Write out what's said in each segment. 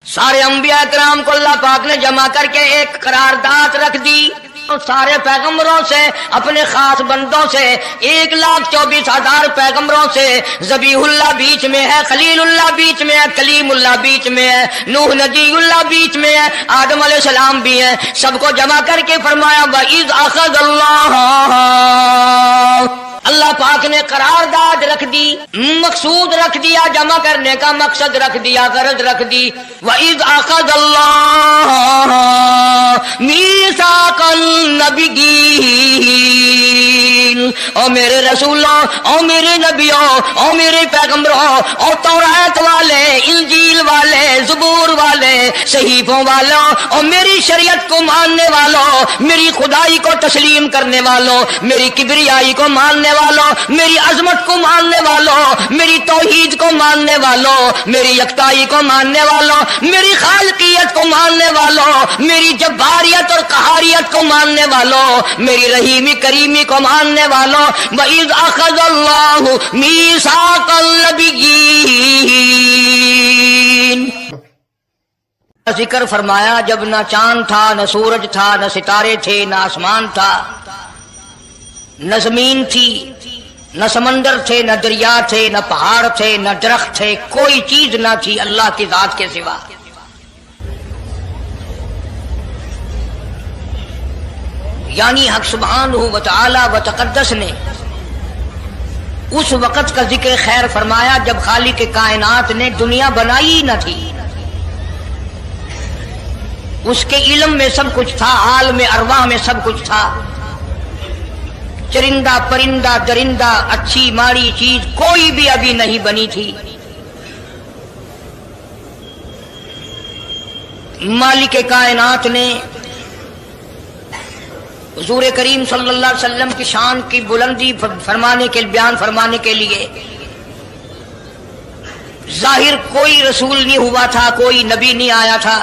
سارے انبیاء کرام کو اللہ پاک نے جمع کر کے ایک قرارداد رکھ دی، سارے پیغمبروں سے، اپنے خاص بندوں سے، 1,24,000 پیغمبروں سے، ذبیح اللہ بیچ میں ہے، خلیل اللہ بیچ میں ہے، کلیم اللہ بیچ میں ہے، نوح نبی اللہ بیچ میں ہے، آدم علیہ السلام بھی ہے، سب کو جمع کر کے فرمایا وَإِذْ أَخَذَ اللَّهُ، اللہ پاک نے قرارداد رکھ دی، مقصود رکھ دیا، جمع کرنے کا مقصد رکھ دیا، غرض رکھ دی، وَإِذْ أَخَذَ اللَّهُ مِيثَاقَ النَّبِيِّينَ، او میرے رسولوں، او میرے نبیوں، او میرے پیغمبروں، او تورات والے، انجیل والے، زبور والے، صحیفوں والوں، او میری شریعت کو ماننے والوں، میری خدائی کو تسلیم کرنے والوں، میری کبریائی کو ماننے والوں، میری عظمت کو ماننے والوں، میری توحید کو ماننے والوں، میری یکتائی کو ماننے والوں، میری خالقیت کو ماننے والوں، میری جباریت اور قہاریت کو ماننے والوں، میری رحیمی کریمی کو ماننے والوں، وَإِذْ أَخَذَ اللَّهُ مِيثَاقَ النَّبِيِّينَ، ذکر فرمایا جب نہ چاند تھا، نہ سورج تھا، نہ ستارے تھے، نہ آسمان تھا، نہ زمین تھی، نہ سمندر تھے، نہ دریا تھے، نہ پہاڑ تھے، نہ درخت تھے، کوئی چیز نہ تھی اللہ کی ذات کے سوا۔ یعنی حق سبحانہ و تعالی و تقدس نے اس وقت کا ذکر خیر فرمایا جب خالق کائنات نے دنیا بنائی نہ تھی، اس کے علم میں سب کچھ تھا، عالم ارواح میں سب کچھ تھا، چرندہ پرندہ درندہ، اچھی ماڑی چیز کوئی بھی ابھی نہیں بنی تھی۔ مالک کائنات نے حضور کریم صلی اللہ علیہ وسلم کی شان کی بلندی فرمانے کے بیان فرمانے کے لیے ظاہر کوئی رسول نہیں ہوا تھا، کوئی نبی نہیں آیا تھا،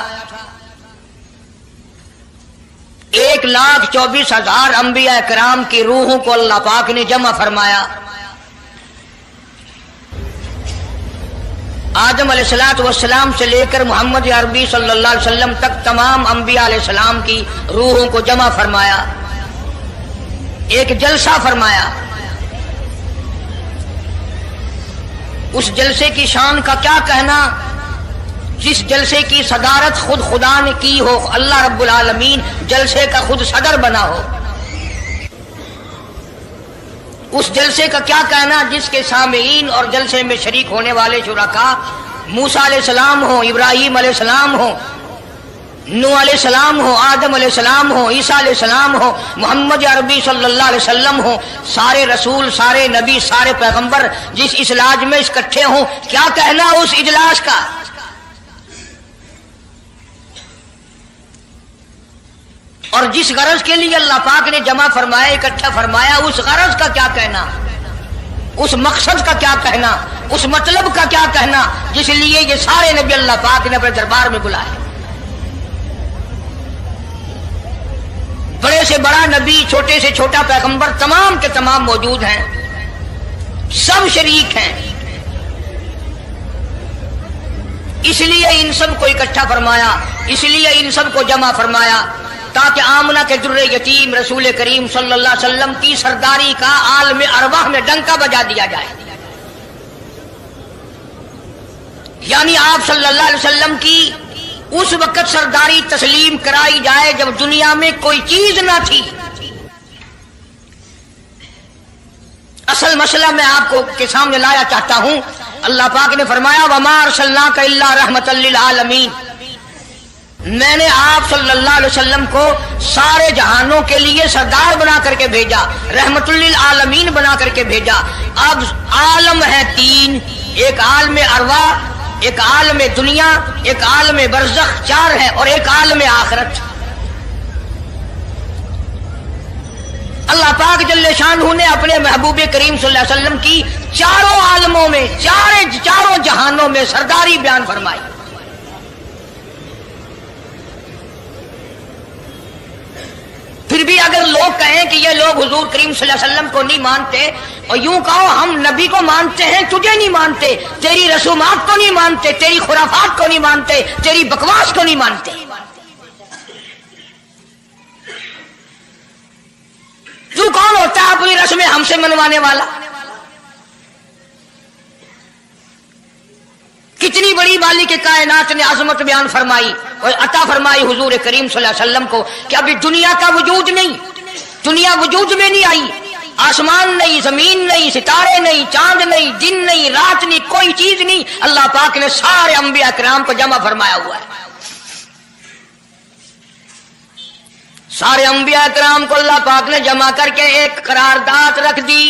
1,24,000 انبیاء کرام کی روحوں کو اللہ پاک نے جمع فرمایا۔ آدم علیہ السلام سے لے کر محمد عربی صلی اللہ علیہ وسلم تک تمام انبیاء علیہ السلام کی روحوں کو جمع فرمایا، ایک جلسہ فرمایا۔ اس جلسے کی شان کا کیا کہنا، جس جلسے کی صدارت خود خدا نے کی ہو، اللہ رب العالمین جلسے کا خود صدر بنا ہو۔ اس جلسے کا کیا کہنا جس کے سامعین اور جلسے میں شریک ہونے والے شرکاء موسیٰ علیہ السلام ہوں، ابراہیم علیہ السلام ہوں، نوح علیہ السلام ہوں، آدم علیہ السلام ہوں، عیسیٰ علیہ السلام ہوں، محمد عربی صلی اللہ علیہ وسلم ہوں، سارے رسول، سارے نبی، سارے پیغمبر جس اجلاس میں اکٹھے ہوں، کیا کہنا اس اجلاس کا؟ اور جس غرض کے لیے اللہ پاک نے جمع فرمایا، اکٹھا فرمایا، اس غرض کا کیا کہنا، اس مقصد کا کیا کہنا، اس مطلب کا کیا کہنا جس لیے یہ سارے نبی اللہ پاک نے اپنے دربار میں بلائے۔ بڑے سے بڑا نبی، چھوٹے سے چھوٹا پیغمبر، تمام کے تمام موجود ہیں، سب شریک ہیں، اس لیے ان سب کو اکٹھا فرمایا، اس لیے ان سب کو جمع فرمایا تاکہ آمنہ کے در یتیم رسول کریم صلی اللہ علیہ وسلم کی سرداری کا عالم ارواح میں ڈنکا بجا دیا جائے۔ یعنی آپ صلی اللہ علیہ وسلم کی اس وقت سرداری تسلیم کرائی جائے جب دنیا میں کوئی چیز نہ تھی۔ اصل مسئلہ میں آپ کو کے سامنے لایا چاہتا ہوں، اللہ پاک نے فرمایا وَمَا أَرْسَلْنَاكَ إِلَّا رَحْمَةً لِّلْعَالَمِينَ، میں نے آپ صلی اللہ علیہ وسلم کو سارے جہانوں کے لیے سردار بنا کر کے بھیجا، رحمت للعالمین بنا کر کے بھیجا۔ اب عالم ہے تین، ایک عالم ارواح، ایک عالم دنیا، ایک عالم برزخ، چار ہے، اور ایک عالم آخرت۔ اللہ پاک جل شانہ نے اپنے محبوب کریم صلی اللہ علیہ وسلم کی چاروں عالموں میں، چاروں جہانوں میں سرداری بیان فرمائی۔ پھر بھی اگر لوگ کہیں کہ یہ لوگ حضور کریم صلی اللہ علیہ وسلم کو نہیں مانتے، اور یوں کہو ہم نبی کو مانتے ہیں، تجھے نہیں مانتے، تیری رسومات کو نہیں مانتے، تیری خرافات کو نہیں مانتے، تیری بکواس کو نہیں مانتے. تو کون ہوتا ہے اپنی رسمیں ہم سے منوانے والا؟ کتنی بڑی مالک کائنات نے عظمت بیان فرمائی اور عطا فرمائی حضور کریم صلی اللہ علیہ وسلم کو کہ ابھی دنیا کا وجود نہیں، دنیا وجود میں نہیں آئی، آسمان نہیں، زمین نہیں، ستارے نہیں، چاند نہیں، دن نہیں، رات نہیں، کوئی چیز نہیں. اللہ پاک نے سارے انبیاء کرام کو جمع فرمایا ہوا ہے. سارے انبیاء کرام کو اللہ پاک نے جمع کر کے ایک قرارداد رکھ دی.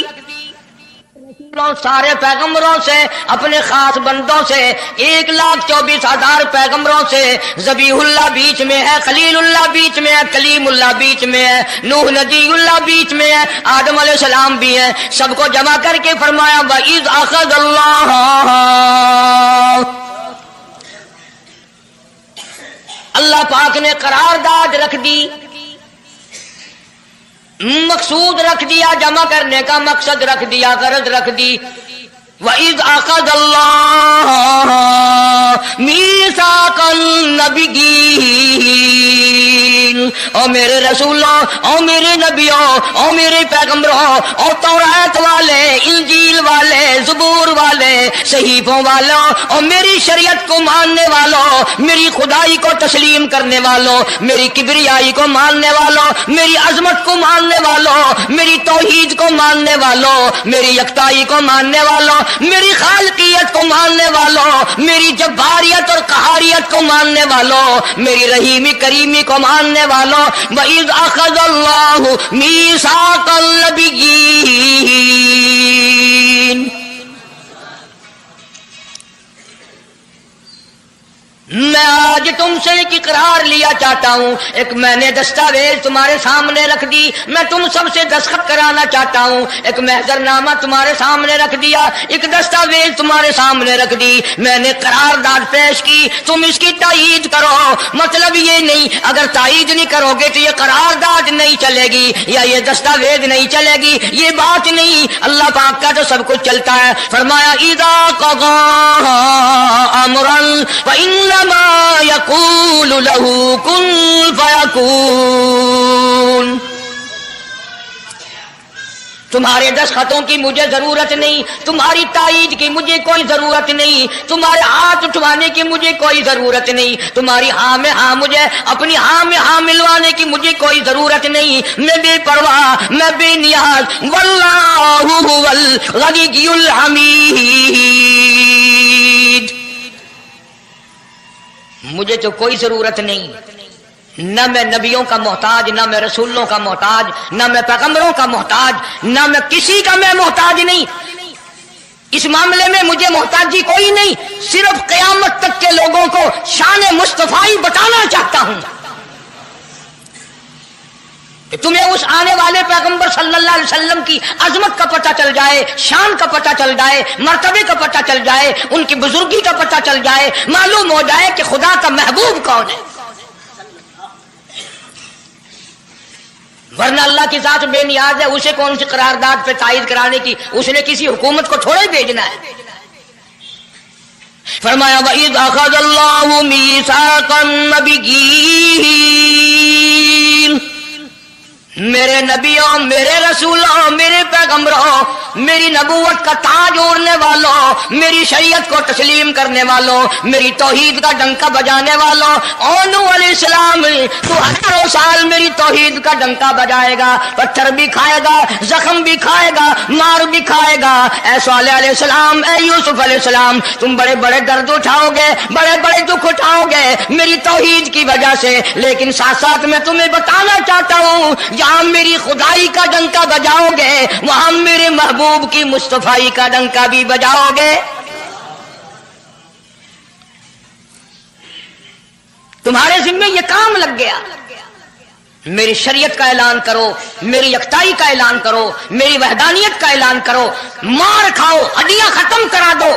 سارے پیغمبروں سے، اپنے خاص بندوں سے، 1,24,000 پیغمبروں سے، ذبیح اللہ بیچ میں ہے، خلیل اللہ بیچ میں ہے، کلیم اللہ بیچ میں ہے، نوح نبی اللہ بیچ میں ہے، آدم علیہ السلام بھی ہیں. سب کو جمع کر کے فرمایا وَإِذْ أَخَذَ اللَّهُ، اللہ پاک نے قرارداد رکھ دی، مقصود رکھ دیا، جمع کرنے کا مقصد رکھ دیا، غرض رکھ دی. وَإِذْ أَخَذَ اللَّهُ مِيثَاقَ النَّبِيِّينَ، او میرے رسولوں، او میرے نبیوں، او میرے پیغمبروں، او تورات والے، انجیل والے، زبور والے، صحیفوں والوں، اور میری شریعت کو ماننے والوں، میری خدائی کو تسلیم کرنے والوں، میری کبریائی کو ماننے والوں، میری عظمت کو ماننے والوں، میری توحید کو ماننے والوں، میری یکتائی کو ماننے والوں، میری خالقیت کو ماننے والوں، میری جباریت اور قہاریت کو ماننے والوں، میری رحیمی کریمی کو ماننے والوں. وَإِذْ أَخَذَ اللَّهُ مِيثَاقَ النَّبِيِّينَ، میں آج تم سے ایک اقرار لیا چاہتا ہوں، ایک میں نے دستاویز تمہارے سامنے رکھ دی، میں تم سب سے دستخط کرانا چاہتا ہوں، ایک محضر نامہ تمہارے سامنے رکھ دیا، ایک دستاویز تمہارے سامنے رکھ دی، میں نے قرارداد پیش کی، تم اس کی تائید کرو. مطلب یہ نہیں اگر تائید نہیں کرو گے تو یہ قرارداد نہیں چلے گی یا یہ دستاویز نہیں چلے گی، یہ بات نہیں. اللہ پاک کا تو سب کچھ چلتا ہے. فرمایا اذا قضى امرا فإن ما يقول له كن فيكون. تمہارے دستخطوں کی مجھے ضرورت نہیں، تمہاری تائید کی مجھے کوئی ضرورت نہیں، تمہارے ہاتھ اٹھوانے کی مجھے کوئی ضرورت نہیں، تمہاری ہاں میں ہاں مجھے اپنی ہاں میں ہاں ملوانے کی مجھے کوئی ضرورت نہیں. میں بے پرواہ، میں بے نیاز. واللہ هو الغنی الحمید، مجھے تو کوئی ضرورت نہیں، نہ میں نبیوں کا محتاج، نہ میں رسولوں کا محتاج، نہ میں پیغمبروں کا محتاج، نہ میں کسی کا میں محتاج نہیں. اس معاملے میں مجھے محتاجی کوئی نہیں. صرف قیامت تک کے لوگوں کو شان مصطفی بتانا چاہتا ہوں کہ تمہیں اس آنے والے پیغمبر صلی اللہ علیہ وسلم کی عظمت کا پتہ چل جائے، شان کا پتہ چل جائے، مرتبے کا پتہ چل جائے، ان کی بزرگی کا پتہ چل جائے، معلوم ہو جائے کہ خدا کا محبوب کون ہے. ورنہ اللہ کی ذات بے نیاز ہے، اسے کون سی قرارداد پہ تائید کرانے کی، اس نے کسی حکومت کو تھوڑا ہی بھیجنا ہے. فرمایا وَإِذْ أَخَذَ اللَّهُ مِيثَاقَ النَّبِيِّينَ، میرے نبیوں، میرے رسولوں، میرے پیغمبروں، میری نبوت کا تاج اوڑھنے والوں، میری شریعت کو تسلیم کرنے والوں، میری توحید کا ڈنکا بجانے والوں، نوح علیہ السلام تو ہزاروں سال میری توحید کا ڈنکا بجائے گا، پتھر بھی کھائے گا، زخم بھی کھائے گا، مار بھی کھائے گا. اے صالح علیہ السلام، اے یوسف علیہ السلام، تم بڑے بڑے درد اٹھاؤ گے، بڑے بڑے دکھ اٹھاؤ گے میری توحید کی وجہ سے، لیکن ساتھ ساتھ میں تمہیں بتانا چاہتا ہوں جہاں میری خدائی کا ڈنکا بجاؤ گے وہاں میرے محبوب کی مصطفی کا ڈنکا بھی بجاؤ گے. تمہارے ذمے یہ کام لگ گیا. میری شریعت کا اعلان کرو، میری یکتائی کا اعلان کرو، میری وحدانیت کا اعلان کرو، مار کھاؤ، ہڈیاں ختم کرا دو،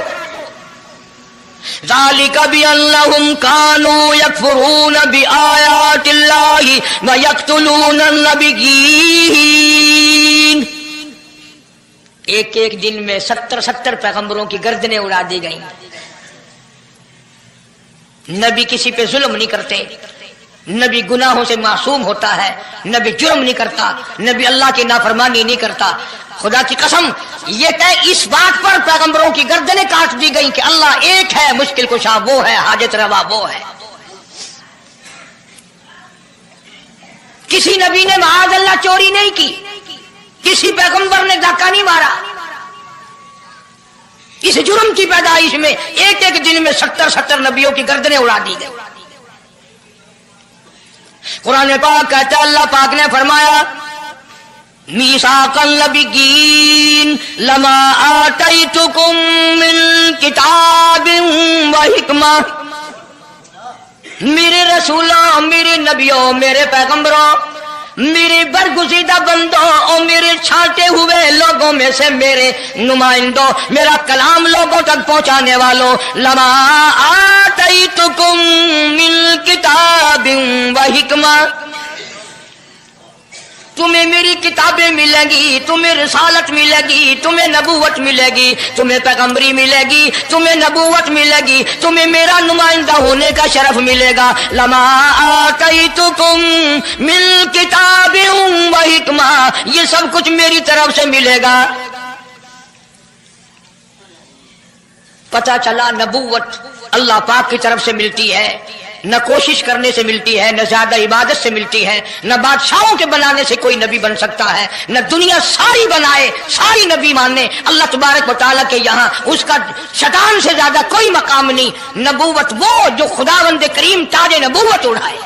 ذالک بأنہم کانوا یکفرون بآیات اللہ ویقتلون النبیین. ایک ایک دن میں 70 پیغمبروں کی گردنیں اڑا دی گئیں. نبی کسی پہ ظلم نہیں کرتے، نبی گناہوں سے معصوم ہوتا ہے، نبی جرم نہیں کرتا، نبی اللہ کی نافرمانی نہیں کرتا. خدا کی قسم یہ طے اس بات پر پیغمبروں کی گردنیں کاٹ دی گئیں کہ اللہ ایک ہے، مشکل کشا وہ ہے، حاجت روا وہ ہے. کسی نبی نے معاذ اللہ چوری نہیں کی، کسی پیغمبر نے ڈاکہ نہیں مارا. اس جرم کی پیدائش میں ایک ایک دن میں 70 نبیوں کی گردنیں اڑا دی گئی. قرآن پاک کہتا ہے اللہ پاک نے فرمایا میثاق النبیین لما آتیتکم من کتاب و حکمہ. میرے رسولوں، میرے نبیوں، میرے پیغمبروں، میرے برگزیدہ بندوں اور میرے چھانٹے ہوئے لوگوں میں سے میرے نمائندوں، میرا کلام لوگوں تک پہنچانے والوں، لما آتیتکم من کتاب و حکمہ، تمہیں میری کتابیں ملیں گی، تمہیں رسالت ملے گی، تمہیں نبوت ملے گی، تمہیں پیغمبری ملے گی، تمہیں نبوت ملے گی، تمہیں میرا نمائندہ ہونے کا شرف ملے گا. لما آتیتکم من کتاب و حکمہ، یہ سب کچھ میری طرف سے ملے گا. پتہ چلا نبوت اللہ پاک کی طرف سے ملتی ہے، نہ کوشش کرنے سے ملتی ہے، نہ زیادہ عبادت سے ملتی ہے، نہ بادشاہوں کے بنانے سے کوئی نبی بن سکتا ہے، نہ دنیا ساری بنائے ساری نبی ماننے اللہ تبارک و تعالیٰ کے یہاں اس کا شیطان سے زیادہ کوئی مقام نہیں. نبوت وہ جو خداوند کریم تاج نبوت اڑائے.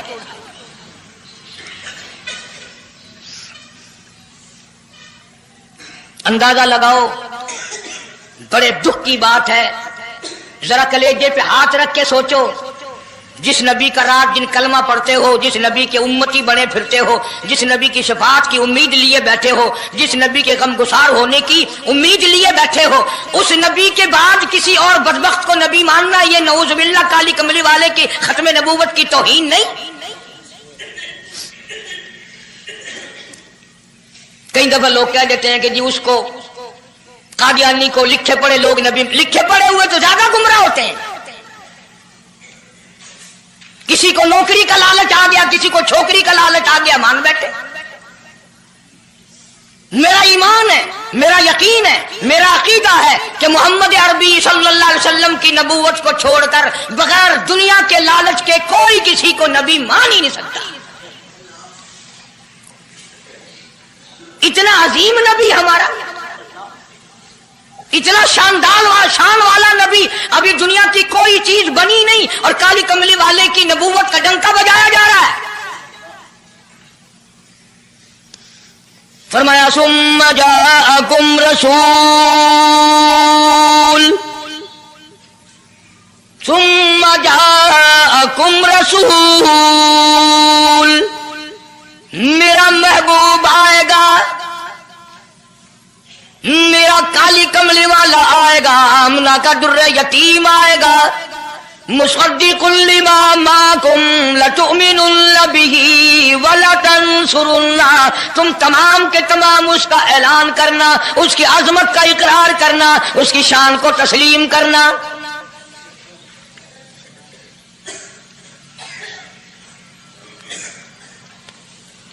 اندازہ لگاؤ، بڑے دکھ کی بات ہے. ذرا کلیجے پہ ہاتھ رکھ کے سوچو، جس نبی کا رات دن کلمہ پڑھتے ہو، جس نبی کے امتی بنے پھرتے ہو، جس نبی کی شفاعت کی امید لیے بیٹھے ہو، جس نبی کے غم گسار ہونے کی امید لیے بیٹھے ہو، اس نبی کے بعد کسی اور بدبخت کو نبی ماننا یہ نعوذ باللہ کالی کملی والے کی ختم نبوت کی توہین نہیں؟ کئی دفعہ لوگ کہہ دیتے ہیں کہ جی اس کو قادیانی کو لکھے پڑھے لوگ نبی، لکھے پڑھے ہوئے تو زیادہ گمراہ ہوتے ہیں. کسی کو نوکری کا لالچ آ گیا، کسی کو چھوکری کا لالچ آ گیا، مان بیٹھے. میرا ایمان ہے، میرا یقین ہے، میرا عقیدہ ہے کہ محمد عربی صلی اللہ علیہ وسلم کی نبوت کو چھوڑ کر بغیر دنیا کے لالچ کے کوئی کسی کو نبی مان ہی نہیں سکتا. اتنا عظیم نبی ہمارا، اتنا شان والا نبی، ابھی دنیا کی کوئی چیز بنی نہیں اور کالی کملی والے کی نبوت کا ڈنکا بجایا جا رہا ہے. فرمایا ثم جاءکم رسول، ثم جاءکم رسول، میرا محبوب آئے گا، میرا کالی کملی والا آئے گا، آمنہ کا در یتیم آئے گا. مصدق لما معکم لتؤمنن بہ ولتنصرنہ، تم تمام کے تمام اس کا اعلان کرنا، اس کی عظمت کا اقرار کرنا، اس کی شان کو تسلیم کرنا.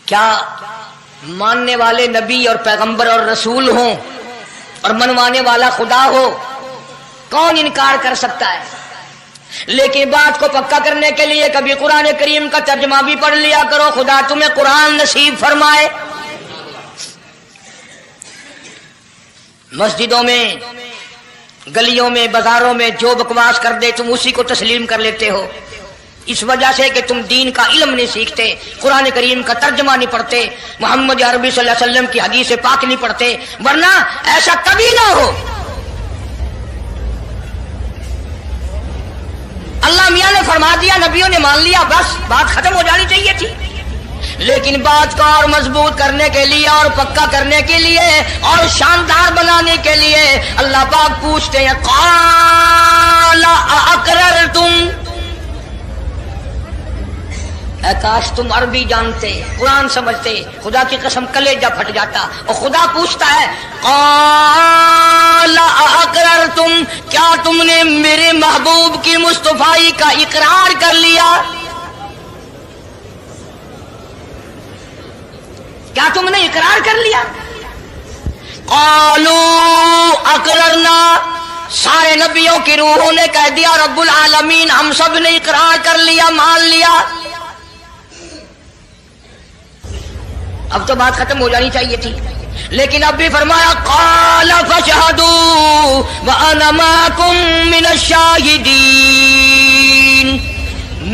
کیا ماننے والے نبی اور پیغمبر اور رسول ہوں اور منوانے والا خدا ہو؟ کون انکار کر سکتا ہے؟ لیکن بات کو پکا کرنے کے لیے کبھی قرآن کریم کا ترجمہ بھی پڑھ لیا کرو. خدا تمہیں قرآن نصیب فرمائے. مسجدوں میں، گلیوں میں، بازاروں میں جو بکواس کر دے تم اسی کو تسلیم کر لیتے ہو، اس وجہ سے کہ تم دین کا علم نہیں سیکھتے، قرآن کریم کا ترجمہ نہیں پڑھتے، محمد عربی صلی اللہ علیہ وسلم کی حدیث پاک نہیں پڑھتے. ورنہ ایسا کبھی نہ ہو. اللہ میاں نے فرما دیا، نبیوں نے مان لیا، بس بات ختم ہو جانی چاہیے تھی. لیکن بات کو اور مضبوط کرنے کے لیے اور پکا کرنے کے لیے اور شاندار بنانے کے لیے اللہ پاک پوچھتے ہیں قال اقررتم، اے کاش تم عربی جانتے، قرآن سمجھتے، خدا کی قسم کلیجہ پھٹ جاتا۔ اور خدا پوچھتا ہے قال اقررتم، کیا تم نے میرے محبوب کی مصطفائی کا اقرار کر لیا؟ کیا تم نے اقرار کر لیا؟ قالوا اقررنا، سارے نبیوں کی روحوں نے کہہ دیا رب العالمین ہم سب نے اقرار کر لیا، مان لیا۔ اب تو بات ختم ہو جانی چاہیے تھی، لیکن اب بھی فرمایا قال فاشهدوا وانا معكم من الشاهدين،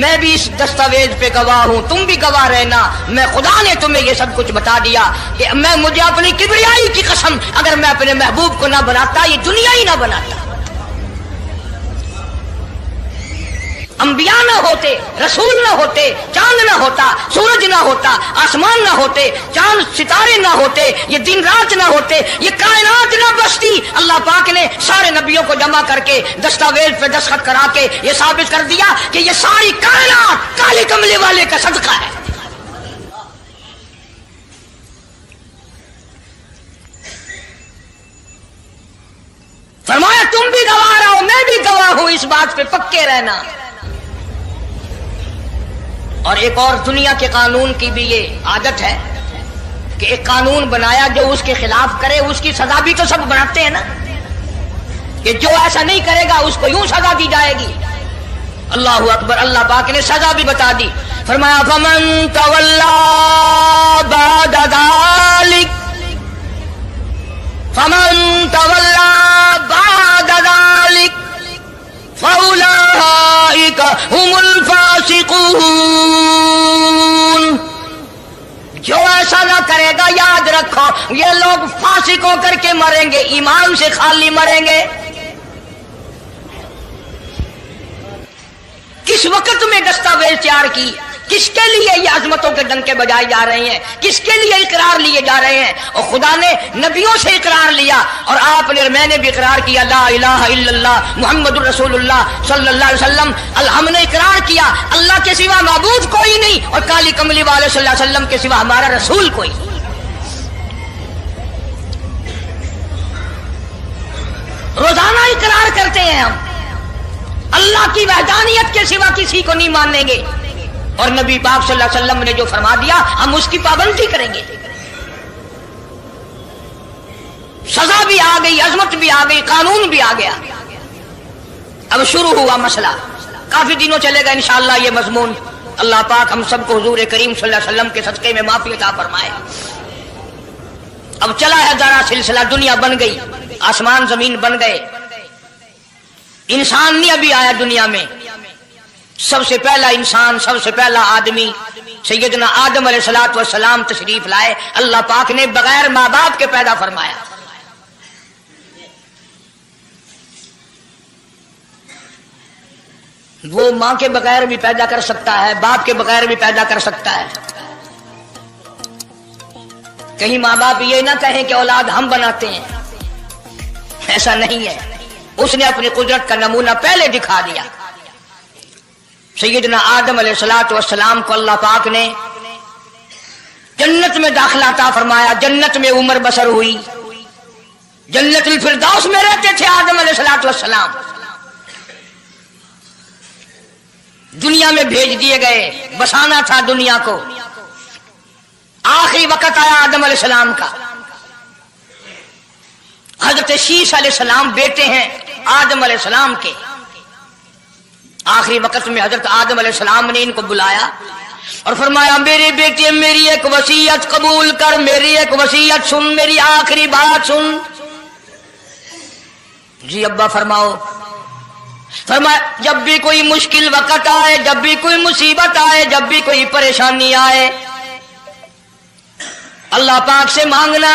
میں بھی اس دستاویز پہ گواہ ہوں، تم بھی گواہ رہنا، میں خدا نے تمہیں یہ سب کچھ بتا دیا کہ مجھے اپنی کبریائی کی قسم اگر میں اپنے محبوب کو نہ بناتا یہ دنیا ہی نہ بناتا، انبیاء نہ ہوتے، رسول نہ ہوتے، چاند نہ ہوتا، سورج نہ ہوتا، آسمان نہ ہوتے، چاند ستارے نہ ہوتے، یہ دن رات نہ ہوتے، یہ کائنات نہ بستی، اللہ پاک نے سارے نبیوں کو جمع کر کے دستاویز پہ دستخط کرا کے یہ ثابت کر دیا کہ یہ ساری کائنات کالے کملے والے کا صدقہ ہے۔ فرمایا تم بھی گواہ رہو، میں بھی گواہ ہوں، اس بات پہ پکے رہنا۔ اور ایک اور دنیا کے قانون کی بھی یہ عادت ہے کہ ایک قانون بنایا جو اس کے خلاف کرے اس کی سزا بھی تو سب بناتے ہیں نا، کہ جو ایسا نہیں کرے گا اس کو یوں سزا دی جائے گی۔ اللہ اکبر، اللہ پاک نے سزا بھی بتا دی، فرمایا فمن تولا بعد ذلک، فمن تولا بعد ذلک فاولئک هم الفاسقون، جو ایسا نہ کرے گا یاد رکھو یہ لوگ فاسق ہو کر کے مریں گے، ایمان سے خالی مریں گے۔ کس وقت میں دستاویز تیار کی، کس کے لیے یہ عظمتوں کے ڈنکے بجائے جا رہے ہیں، کس کے لیے اقرار لیے جا رہے ہیں؟ اور خدا نے نبیوں سے اقرار لیا اور آپ نے، میں نے بھی اقرار کیا لا الہ الا اللہ محمد الرسول اللہ صلی اللہ علیہ وسلم، ہم نے اقرار کیا اللہ کے سوا معبود کوئی نہیں اور کالی کملی والے صلی اللہ علیہ وسلم کے سوا ہمارا رسول کوئی۔ روزانہ اقرار کرتے ہیں ہم اللہ کی وحدانیت کے سوا کسی کو نہیں مانیں گے، اور نبی پاک صلی اللہ علیہ وسلم نے جو فرما دیا ہم اس کی پابندی کریں گے۔ سزا بھی آ گئی، عظمت بھی آ گئی، قانون بھی آ گیا۔ اب شروع ہوا مسئلہ، کافی دنوں چلے گا انشاءاللہ یہ مضمون۔ اللہ پاک ہم سب کو حضور کریم صلی اللہ علیہ وسلم کے صدقے میں معافی عطا فرمائے۔ اب چلا ہے ذرا سلسلہ، دنیا بن گئی، آسمان زمین بن گئے، انسان نہیں ابھی آیا دنیا میں۔ سب سے پہلا انسان، سب سے پہلا آدمی سیدنا آدم علیہ الصلوۃ والسلام تشریف لائے، اللہ پاک نے بغیر ماں باپ کے پیدا فرمایا۔ وہ ماں کے بغیر بھی پیدا کر سکتا ہے، باپ کے بغیر بھی پیدا کر سکتا ہے۔ کہیں ماں باپ یہ نہ کہیں کہ اولاد ہم بناتے ہیں، ایسا نہیں ہے، اس نے اپنی قدرت کا نمونہ پہلے دکھا دیا۔ سیدنا آدم علیہ الصلوۃ والسلام کو اللہ پاک نے جنت میں داخلہ عطا فرمایا، جنت میں عمر بسر ہوئی، جنت الفردوس میں رہتے تھے آدم علیہ الصلوۃ والسلام۔ دنیا میں بھیج دیے گئے، بسانا تھا دنیا کو۔ آخری وقت آیا آدم علیہ السلام کا۔ حضرت شیش علیہ السلام بیٹے ہیں آدم علیہ السلام کے۔ آخری وقت میں حضرت آدم علیہ السلام نے ان کو بلایا اور فرمایا میرے بیٹے میری ایک وصیت قبول کر، میری ایک وصیت سن، میری آخری بات سن۔ جی ابا فرماؤ۔ فرمایا جب بھی کوئی مشکل وقت آئے، جب بھی کوئی مصیبت آئے، جب بھی کوئی پریشانی آئے، اللہ پاک سے مانگنا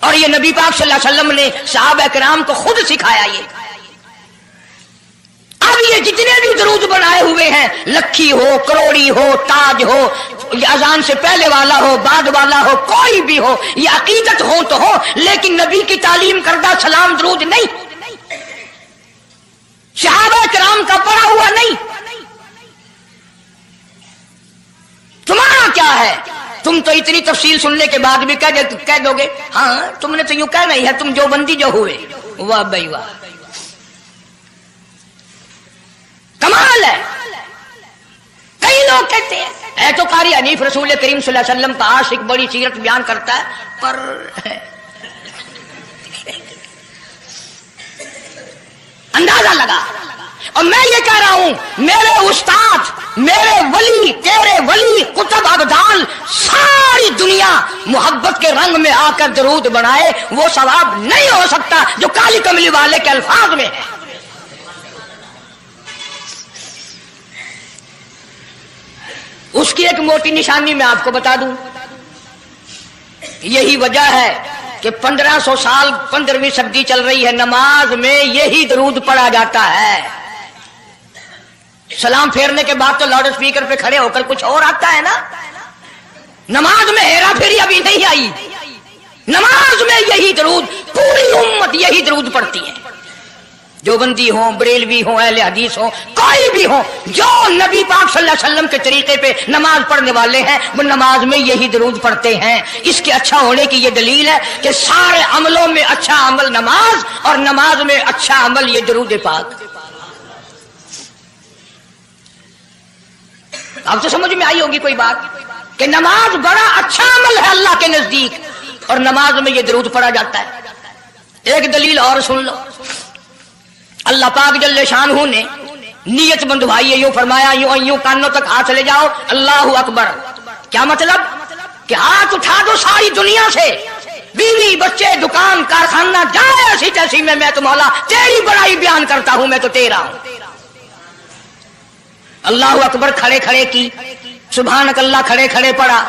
اور یہ نبی پاک صلی اللہ علیہ وسلم نے صحابہ کرام کو خود سکھایا. اب یہ جتنے بھی درود بنائے ہوئے ہیں، لکھی ہو، کروڑی ہو، تاج ہو، اذان سے پہلے والا ہو، بعد والا ہو، کوئی بھی ہو، یہ عقیدت ہو تو ہو، لیکن نبی کی تعلیم کردہ سلام درود نہیں، صحابہ کرام کا پڑھا ہوا نہیں. تمہارا کیا ہے؟ تم تو اتنی تفصیل سننے کے بعد بھی کہہ دو گے ہاں تم نے تو یوں کہنا ہی ہے، تم جو بندی جو ہوئے. واہ بھائی واہ، کمال ہے. کئی لوگ کہتے ہیں اے تو قاری حنیف رسول کریم صلی اللہ علیہ وسلم کا عاشق، بڑی سیرت بیان کرتا ہے، پر اندازہ لگا. اور میں یہ کہہ رہا ہوں میرے استاد، میرے ولی، تیرے ولی، کتب ابدال، ساری دنیا محبت کے رنگ میں آ کر درود بنائے، وہ ثواب نہیں ہو سکتا جو کالی کملی والے کے الفاظ میں ہے. اس کی ایک موٹی نشانی میں آپ کو بتا دوں. یہی وجہ ہے کہ 1500 سال 15ویں صدی چل رہی ہے، نماز میں یہی درود پڑھا جاتا ہے. سلام پھیرنے کے بعد تو لاؤڈ اسپیکر پہ کھڑے ہو کر کچھ اور آتا ہے نا. نماز میں ہیرا پھیری ابھی نہیں آئی. نماز میں یہی درود، پوری امت یہی درود پڑھتی ہے. جو بندی ہوں، بریلوی ہوں، اہل حدیث ہوں، کوئی بھی ہوں، جو نبی پاک صلی اللہ علیہ وسلم کے طریقے پہ نماز پڑھنے والے ہیں وہ نماز میں یہی درود پڑھتے ہیں. اس کے اچھا ہونے کی یہ دلیل ہے کہ سارے عملوں میں اچھا عمل نماز، اور نماز میں اچھا عمل یہ درود پاک. اب تو سمجھ میں آئی ہوگی کوئی بات کہ نماز بڑا اچھا عمل ہے اللہ کے نزدیک، اور نماز میں یہ درود پڑھا جاتا ہے. ایک دلیل اور سن لو. اللہ پاک جل شانہ نے نیت بندھوائی ہے، یوں فرمایا یوں کانوں تک ہاتھ لے جاؤ، اللہ اکبر. کیا مطلب؟ کہ ہاتھ اٹھا دو ساری دنیا سے، بیوی بچے دکان کارخانہ جائے ایسی تیسی میں تو مولا تیری بڑائی بیان کرتا ہوں، میں تو تیرا ہوں. اللہ اکبر کھڑے کھڑے کی، سبحانک اللہ کھڑے کھڑے پڑھا،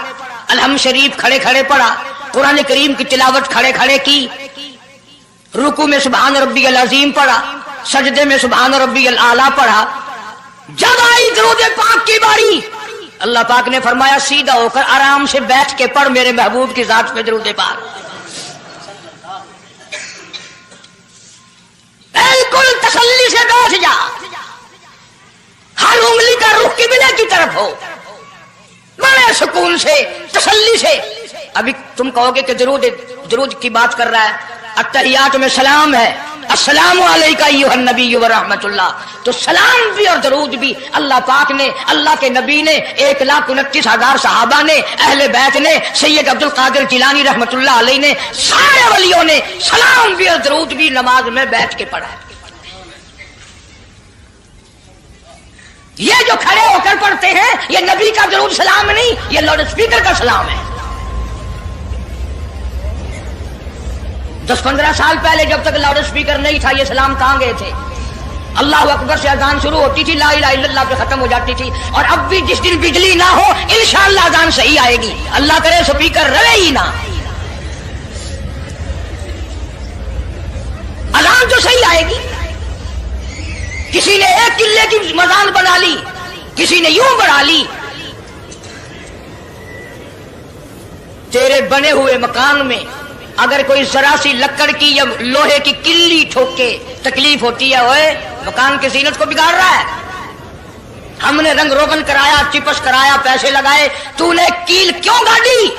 الحمد شریف کھڑے کھڑے پڑھا، قرآن کریم کی تلاوت کھڑے کھڑے کی، رکوع میں سبحان ربی العظیم پڑھا، سجدے میں سبحان ربی الاعلیٰ پڑھا. جب آئی درود پاک کی باری، اللہ پاک نے فرمایا سیدھا ہو کر آرام سے بیٹھ کے پڑھ میرے محبوب کی ذات پہ درود پاک. بالکل تسلی سے بیٹھ جا، ہر انگلی کا رخ قبلے کی طرف ہو، بڑے سکون سے تسلی سے. ابھی تم کہو گے کہ درود کی بات کر رہا ہے، التحیات میں سلام ہے، السلام علیکہ ایھا النبی ورحمۃ اللہ. تو سلام بھی اور درود بھی اللہ پاک نے، اللہ کے نبی نے، 1,29,000 صحابہ نے، اہل بیت نے، سید عبد القادر جیلانی رحمۃ اللہ علیہ نے، سارے ولیوں نے سلام بھی اور درود بھی نماز میں بیٹھ کے پڑھا ہے. یہ جو کھڑے ہو کر پڑھتے ہیں یہ نبی کا درود سلام نہیں، یہ لاؤڈ اسپیکر کا سلام ہے. 10-15 سال پہلے جب تک لاؤڈ اسپیکر نہیں تھا یہ سلام کہاں گئے تھے؟ اللہ اکبر سے اذان شروع ہوتی تھی، لا الہ الا اللہ پہ ختم ہو جاتی تھی. اور اب بھی جس دن بجلی نہ ہو انشاءاللہ اذان صحیح آئے گی، اللہ کرے اسپیکر رہے ہی نہ، اذان تو صحیح آئے گی. کسی نے ایک قلعے کی مزان بنا لی، کسی نے یوں بڑھا لی. تیرے بنے ہوئے مکان میں اگر کوئی ذرا سی لکڑ کی یا لوہے کی کلی ٹھوک کے تکلیف ہوتی ہے، اوئے مکان کی زینت کو بگاڑ رہا ہے. ہم نے رنگ روگن کرایا، چپس کرایا، پیسے لگائے، تو نے کیل کیوں گاڑی؟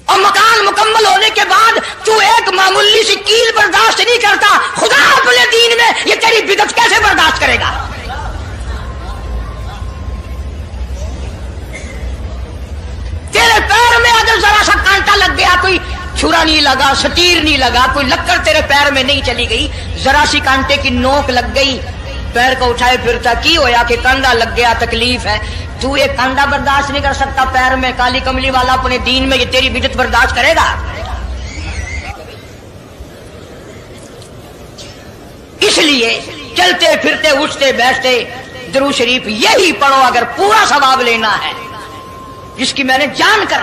اور مکان مکمل ہونے کے بعد تو ایک معمولی سی کیل برداشت نہیں کرتا، خدا اپنے دین میں یہ تیری بدعت کیسے برداشت کرے گا؟ تیرے پیر میں اگر ذرا سا کانٹا لگ گیا، کوئی چھرا نہیں لگا، سٹیر نہیں لگا، کوئی لکڑ تیرے پیر میں نہیں چلی گئی، ذرا سی کانٹے کی نوک لگ گئی، پیر کو اٹھائے پھرتا کی ہویا کہ کانڈا لگ گیا، تکلیف ہے، تو یہ کانڈا برداشت نہیں کر سکتا پیر میں، کالی کملی والا اپنے دین میں یہ تیری بدعت برداشت کرے گا؟ اس لیے چلتے پھرتے اٹھتے بیٹھتے درود شریف یہی پڑھو اگر پورا ثواب لینا ہے، جس کی میں نے جان کر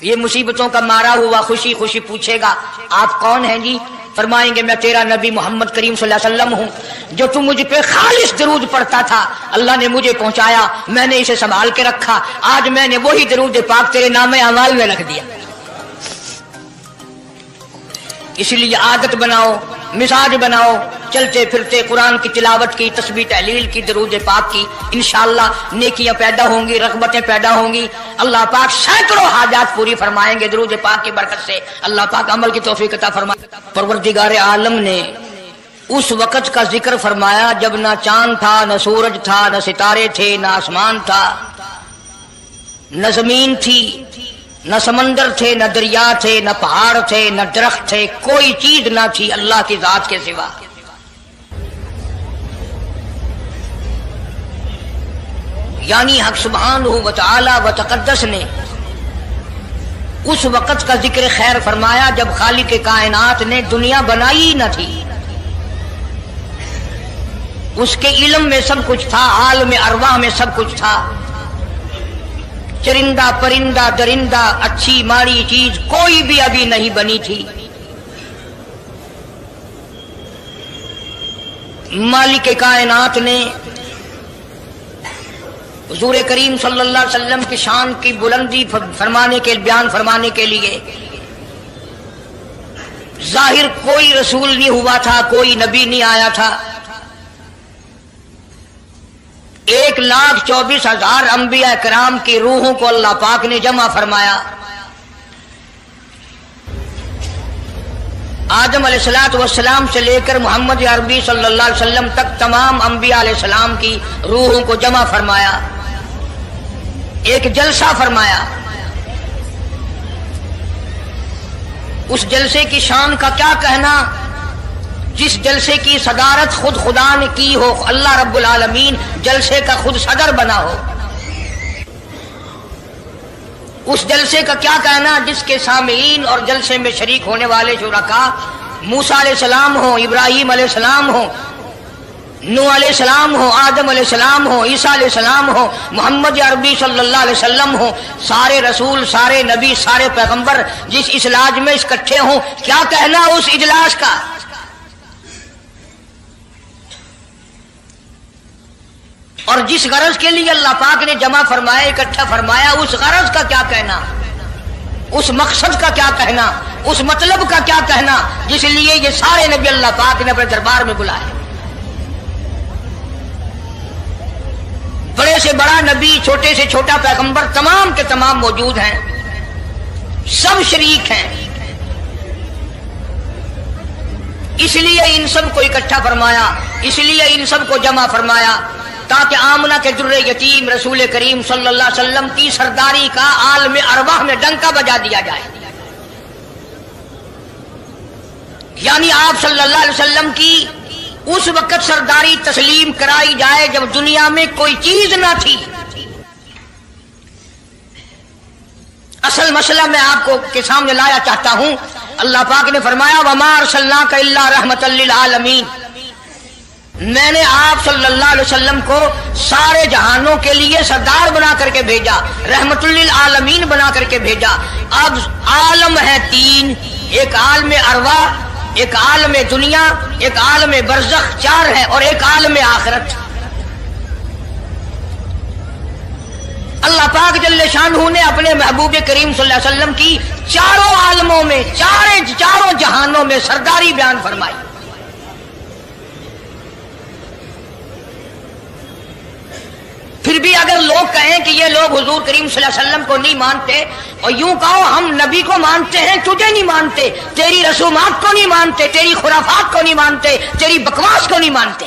یہ مصیبتوں کا مارا ہوا خوشی خوشی پوچھے گا آپ کون ہیں جی؟ فرمائیں گے میں تیرا نبی محمد کریم صلی اللہ علیہ وسلم ہوں، جو تم مجھ پہ خالص درود پڑھتا تھا، اللہ نے مجھے پہنچایا، میں نے اسے سنبھال کے رکھا، آج میں نے وہی درود پاک تیرے نام اعمال میں رکھ دیا۔ اسی لیے عادت بناؤ، مزاج بناؤ، چلتے پھرتے قرآن کی تلاوت کی، تسبیح تحلیل کی، درود پاک کی، انشاءاللہ نیکیاں پیدا ہوں گی، رغبتیں پیدا ہوں گی، اللہ پاک سینکڑوں حاجات پوری فرمائیں گے درود پاک کی برکت سے، اللہ پاک عمل کی توفیق عطا فرمائے۔ پروردگار عالم نے اس وقت کا ذکر فرمایا جب نہ چاند تھا، نہ سورج تھا، نہ ستارے تھے، نہ آسمان تھا، نہ زمین تھی، نہ سمندر تھے، نہ دریا تھے، نہ پہاڑ تھے، نہ درخت تھے، کوئی چیز نہ تھی اللہ کی ذات کے سوا۔ یعنی حق سبحانہ و تعالی و تقدس نے اس وقت کا ذکر خیر فرمایا جب خالق کائنات نے دنیا بنائی نہ تھی، اس کے علم میں سب کچھ تھا، عالم ارواح میں سب کچھ تھا، چرندہ پرندہ درندہ اچھی ماڑی چیز کوئی بھی ابھی نہیں بنی تھی۔ مالک کائنات نے حضور کریم صلی اللہ علیہ وسلم کی شان کی بلندی فرمانے کے بیان فرمانے کے لیے ظاہر کوئی رسول نہیں ہوا تھا، کوئی نبی نہیں آیا تھا، 1,24,000 انبیاء کرام کی روحوں کو اللہ پاک نے جمع فرمایا۔ آدم علیہ السلام سے لے کر محمد عربی صلی اللہ علیہ وسلم تک تمام انبیاء علیہ السلام کی روحوں کو جمع فرمایا، ایک جلسہ فرمایا۔ اس جلسے کی شان کا کیا کہنا، جس جلسے کی صدارت خود خدا نے کی ہو، اللہ رب العالمین جلسے کا خود صدر بنا ہو۔ اس جلسے کا کیا کہنا جس کے سامعین اور جلسے میں شریک ہونے والے شرکاء موسیٰ علیہ السلام ہوں، ابراہیم علیہ السلام ہوں، نوح علیہ السلام ہوں، آدم علیہ السلام ہوں، عیسیٰ علیہ السلام ہوں، محمد عربی صلی اللہ علیہ وسلم ہوں، سارے رسول، سارے نبی، سارے پیغمبر جس اجلاس میں اکٹھے ہوں، کیا کہنا اس اجلاس کا؟ اور جس غرض کے لیے اللہ پاک نے جمع فرمایا، اکٹھا فرمایا، اس غرض کا کیا کہنا، اس مقصد کا کیا کہنا، اس مطلب کا کیا کہنا جس لیے یہ سارے نبی اللہ پاک نے اپنے دربار میں بلائے۔ بڑے سے بڑا نبی، چھوٹے سے چھوٹا پیغمبر، تمام کے تمام موجود ہیں، سب شریک ہیں، اس لیے ان سب کو اکٹھا فرمایا، اس لیے ان سب کو جمع فرمایا تاکہ آمنہ کے در یتیم رسول کریم صلی اللہ علیہ وسلم کی سرداری کا عالم ارواح میں ڈنکا بجا دیا جائے۔ یعنی آپ صلی اللہ علیہ وسلم کی اس وقت سرداری تسلیم کرائی جائے جب دنیا میں کوئی چیز نہ تھی۔ اصل مسئلہ میں آپ کو کے سامنے لایا چاہتا ہوں، اللہ پاک نے فرمایا وَمَا أَرْسَلْنَاكَ إِلَّا رَحْمَةً لِّلْعَالَمِينَ، میں نے آپ صلی اللہ علیہ وسلم کو سارے جہانوں کے لیے سردار بنا کر کے بھیجا، رحمت للعالمین بنا کر کے بھیجا۔ اب عالم ہے تین، ایک عالم ارواح، ایک عالم دنیا، ایک عالم برزخ، چار ہے، اور ایک عالم آخرت۔ اللہ پاک جل شانہ نے اپنے محبوب کریم صلی اللہ علیہ وسلم کی چاروں عالموں میں، چاروں جہانوں میں سرداری بیان فرمائی۔ پھر بھی اگر لوگ کہیں کہ یہ لوگ حضور کریم صلی اللہ علیہ وسلم کو نہیں مانتے، اور یوں کہو ہم نبی کو مانتے ہیں، تجھے نہیں مانتے، تیری رسومات کو نہیں مانتے، تیری خرافات کو نہیں مانتے، تیری بکواس کو نہیں مانتے،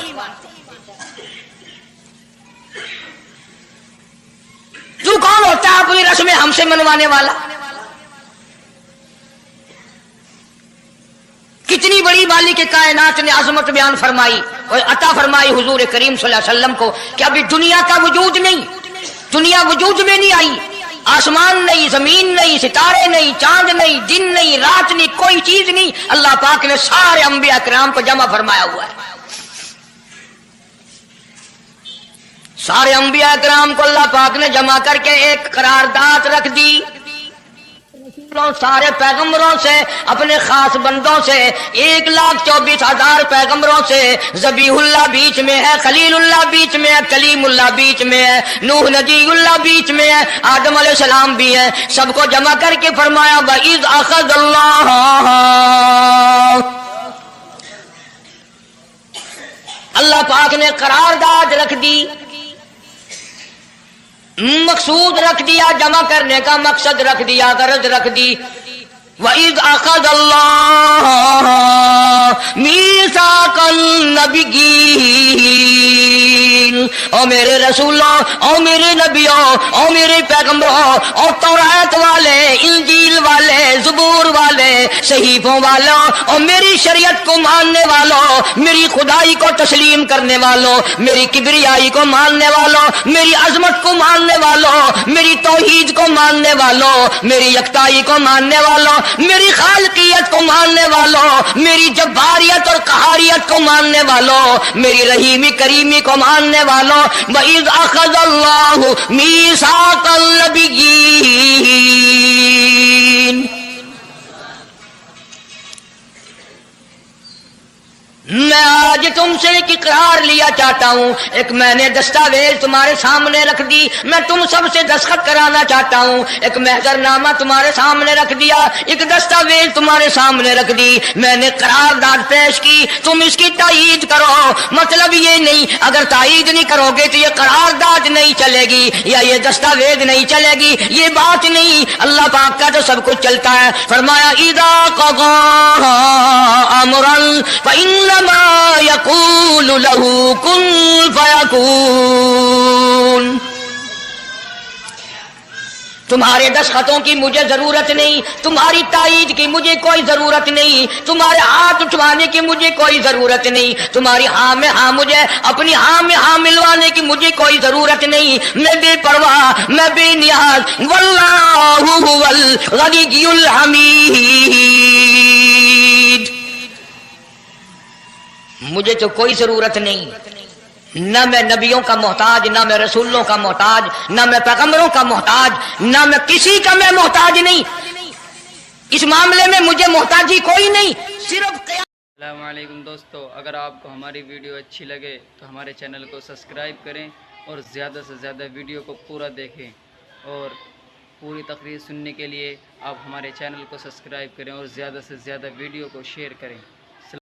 تو کون ہوتا ہے اپنی رسمیں ہم سے منوانے والا؟ کتنی بڑی مالک کائنات نے عظمت بیان فرمائی اور عطا فرمائی حضور کریم صلی اللہ علیہ وسلم کو کہ ابھی دنیا کا وجود نہیں، دنیا وجود میں نہیں آئی، آسمان نہیں، زمین نہیں، ستارے نہیں، چاند نہیں، دن نہیں، رات نہیں، کوئی چیز نہیں، اللہ پاک نے سارے انبیاء کرام کو جمع فرمایا ہوا ہے۔ سارے انبیاء کرام کو اللہ پاک نے جمع کر کے ایک قرارداد رکھ دی، سارے پیغمبروں سے اپنے خاص بندوں سے 1,24,000 پیغمبروں سے ذبیح اللہ بیچ میں ہے، خلیل اللہ بیچ میں ہے، کلیم اللہ بیچ میں ہے، نوح نجی اللہ بیچ میں ہے، آدم علیہ السلام بھی ہے، سب کو جمع کر کے فرمایا وَإِذْ أَخَذَ اللہ پاک نے قرارداد رکھ دی، مقصود رکھ دیا، جمع کرنے کا مقصد رکھ دیا، غرض رکھ دی وَإِذْ أَخَذَ اللَّهُ مِيثَاقَ النَّبِيِّينَ، او میرے رسولوں، او میرے نبیوں، او میرے پیغمبروں، اور تورات والے، انجیل والے، زبور والے، صحیفوں والوں، اور میری شریعت کو ماننے والوں، میری خدائی کو تسلیم کرنے والوں، میری کبریائی کو ماننے والوں، میری عظمت کو ماننے والوں، میری توحید کو ماننے والوں، میری یکتائی کو ماننے والوں، میری خالقیت کو ماننے والوں، میری جباریت اور قہاریت کو ماننے والوں، میری رحیمی کریمی کو ماننے والوں، وَإِذْ أَخَذَ اللَّهُ مِيثَاقَ النَّبِيِّينَ، میں آج تم سے ایک اقرار لیا چاہتا ہوں، ایک میں نے دستاویز تمہارے سامنے رکھ دی، میں تم سب سے دستخط کرانا چاہتا ہوں، ایک محضر نامہ تمہارے سامنے رکھ دیا، ایک دستاویز تمہارے سامنے رکھ دی، میں نے قرارداد پیش کی، تم اس کی تائید کرو۔ مطلب یہ نہیں اگر تائید نہیں کرو گے تو یہ قرارداد نہیں چلے گی یا یہ دستاویز نہیں چلے گی، یہ بات نہیں، اللہ پاک کا تو سب کچھ چلتا ہے۔ فرمایا اذا قضى امرا فانما يقول له كن فيكون، تمہارے دستخطوں کی مجھے ضرورت نہیں، تمہاری تائید کی مجھے کوئی ضرورت نہیں، تمہارے ہاتھ اٹھوانے کی مجھے کوئی ضرورت نہیں، تمہاری ہاں میں ہاں مجھے اپنی ہاں میں ہاں ملوانے کی مجھے کوئی ضرورت نہیں، میں بے پرواہ، میں بے نیاز، واللہ هو الغنی الحمید، مجھے تو کوئی ضرورت نہیں، نہ میں نبیوں کا محتاج، نہ میں رسولوں کا محتاج، نہ میں پیغمبروں کا محتاج، نہ میں کسی کا میں محتاج نہیں، اس معاملے میں مجھے محتاجی کوئی نہیں، صرف السلام علیکم دوستو، اگر آپ کو ہماری ویڈیو اچھی لگے تو ہمارے چینل کو سبسکرائب کریں اور زیادہ سے زیادہ ویڈیو کو پورا دیکھیں، اور پوری تقریر سننے کے لیے آپ ہمارے چینل کو سبسکرائب کریں اور زیادہ سے زیادہ ویڈیو کو شیئر کریں۔